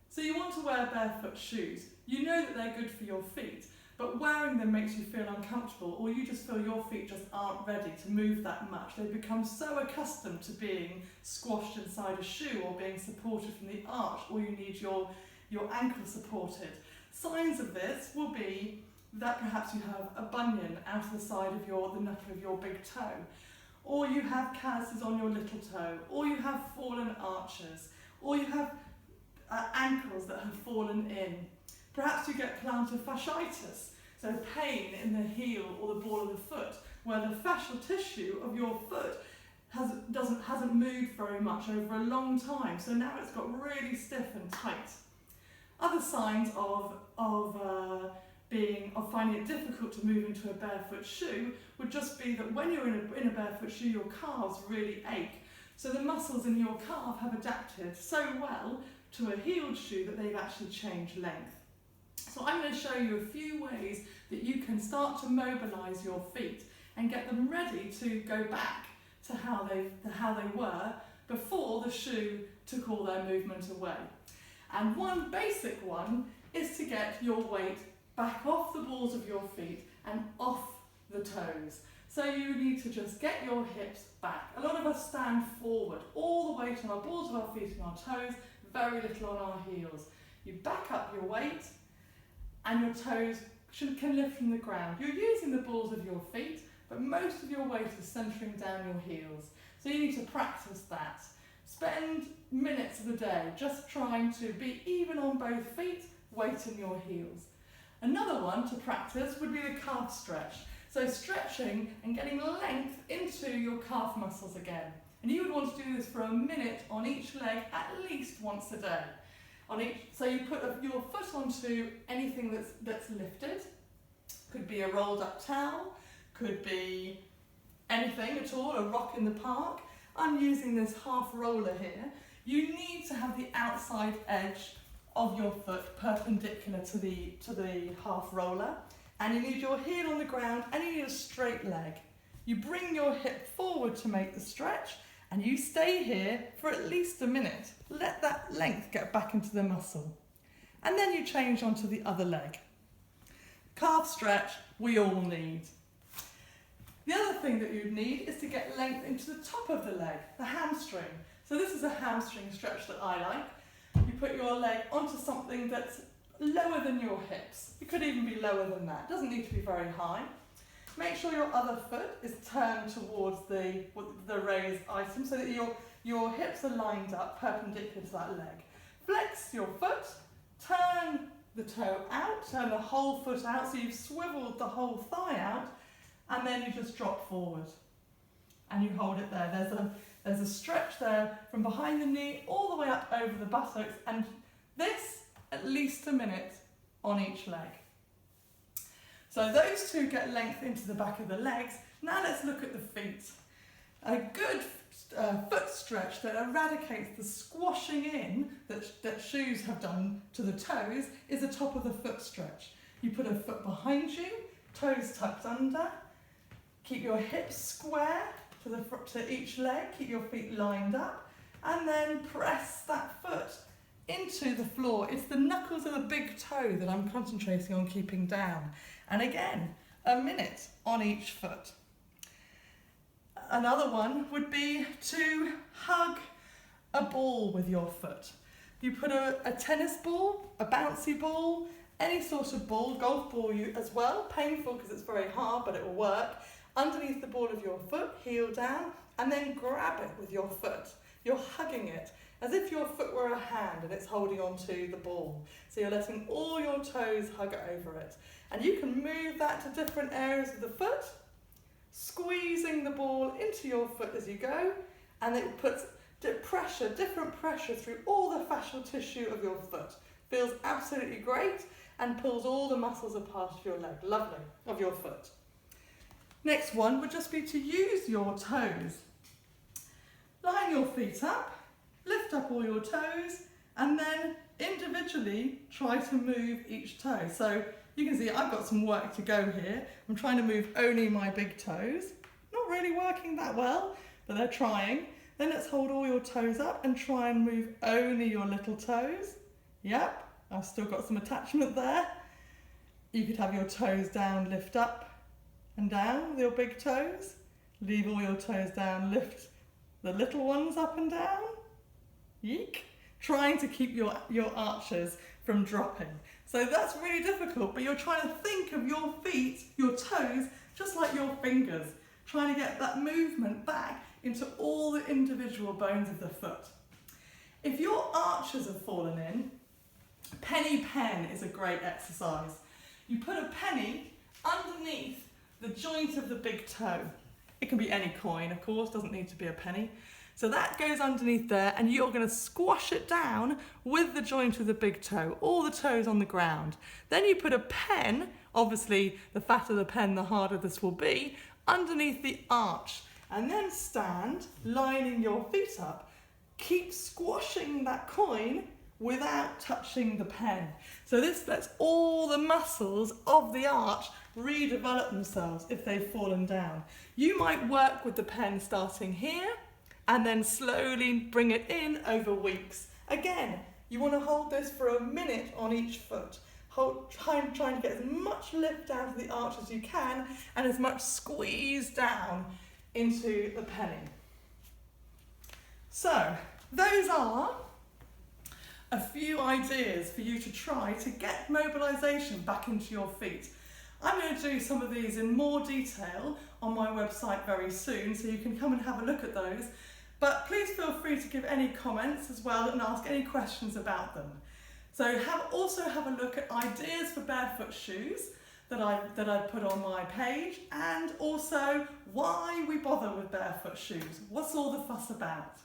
So you want to wear barefoot shoes. You know that they're good for your feet, but wearing them makes you feel uncomfortable, or you just feel your feet just aren't ready to move that much. They become so accustomed to being squashed inside a shoe or being supported from the arch, or you need your ankle supported. Signs of this will be that perhaps you have a bunion out of the side of the knuckle of your big toe, or you have calluses on your little toe, or you have fallen arches, or you have ankles that have fallen in. Perhaps you get plantar fasciitus, so pain in the heel or the ball of the foot, where the fascial tissue of your foot hasn't moved very much over a long time, so now it's got really stiff and tight. Other signs of finding it difficult to move into a barefoot shoe would just be that when you're in a barefoot shoe, your calves really ache. So the muscles in your calf have adapted so well to a heeled shoe that they've actually changed length. So I'm going to show you a few ways that you can start to mobilise your feet and get them ready to go back to how they were before the shoe took all their movement away. And one basic one is to get your weight back off the balls of your feet and off the toes. So you need to just get your hips back. A lot of us stand forward, all the weight on our balls of our feet and our toes, very little on our heels. You back up your weight and your toes can lift from the ground. You're using the balls of your feet, but most of your weight is centering down your heels. So you need to practice that. Spend minutes of the day just trying to be even on both feet, weight in your heels. Another one to practice would be the calf stretch. So stretching and getting length into your calf muscles again. And you would want to do this for a minute on each leg at least once a day. So you put your foot onto anything that's lifted. Could be a rolled up towel, could be anything at all, a rock in the park. I'm using this half roller here. You need to have the outside edge of your foot perpendicular to the half roller, and you need your heel on the ground and you need a straight leg. You bring your hip forward to make the stretch and you stay here for at least a minute. Let that length get back into the muscle. And then you change onto the other leg. Calf stretch we all need. The other thing that you'd need is to get length into the top of the leg, the hamstring. So this is a hamstring stretch that I like. You put your leg onto something that's lower than your hips. It could even be lower than that. It doesn't need to be very high. Make sure your other foot is turned towards the raised item so that your hips are lined up perpendicular to that leg. Flex your foot, turn the toe out, turn the whole foot out so you've swiveled the whole thigh out, and then you just drop forward and you hold it there. There's a stretch there from behind the knee all the way up over the buttocks, and this at least a minute on each leg. So those two get length into the back of the legs. Now let's look at the feet. A good foot stretch that eradicates the squashing in that shoes have done to the toes is the top of the foot stretch. You put a foot behind you, toes tucked under, keep your hips square to each leg, keep your feet lined up, and then press that foot into the floor. It's the knuckles of the big toe that I'm concentrating on keeping down. And again, a minute on each foot. Another one would be to hug a ball with your foot. You put a tennis ball, a bouncy ball, any sort of ball, golf ball as well, painful because it's very hard but it will work, underneath the ball of your foot, heel down, and then grab it with your foot. You're hugging it as if your foot were a hand and it's holding onto the ball. So you're letting all your toes hug over it. And you can move that to different areas of the foot, squeezing the ball into your foot as you go, and it puts different pressure through all the fascial tissue of your foot. Feels absolutely great and pulls all the muscles apart of your leg. Lovely, of your foot. Next one would just be to use your toes. Line your feet up, lift up all your toes, and then individually try to move each toe. So you can see I've got some work to go here. I'm trying to move only my big toes. Not really working that well, but they're trying. Then let's hold all your toes up and try and move only your little toes. Yep, I've still got some attachment there. You could have your toes down, lift up and down with your big toes. Leave all your toes down, lift the little ones up and down. Yeek. Trying to keep your arches from dropping. So that's really difficult, but you're trying to think of your feet, your toes, just like your fingers. Trying to get that movement back into all the individual bones of the foot. If your arches have fallen in, penny pen is a great exercise. You put a penny underneath the joint of the big toe. It can be any coin, of course, doesn't need to be a penny. So that goes underneath there and you're going to squash it down with the joint of the big toe, all the toes on the ground. Then you put a pen, obviously the fatter the pen the harder this will be, underneath the arch, and then stand lining your feet up. Keep squashing that coin without touching the pen. So this lets all the muscles of the arch redevelop themselves if they've fallen down. You might work with the pen starting here and then slowly bring it in over weeks. Again, you want to hold this for a minute on each foot. Trying to get as much lift down to the arch as you can and as much squeeze down into the penny. So, those are a few ideas for you to try to get mobilisation back into your feet. I'm going to do some of these in more detail on my website very soon, so you can come and have a look at those. But please feel free to give any comments as well and ask any questions about them. So also have a look at ideas for barefoot shoes that I put on my page, and also why we bother with barefoot shoes. What's all the fuss about?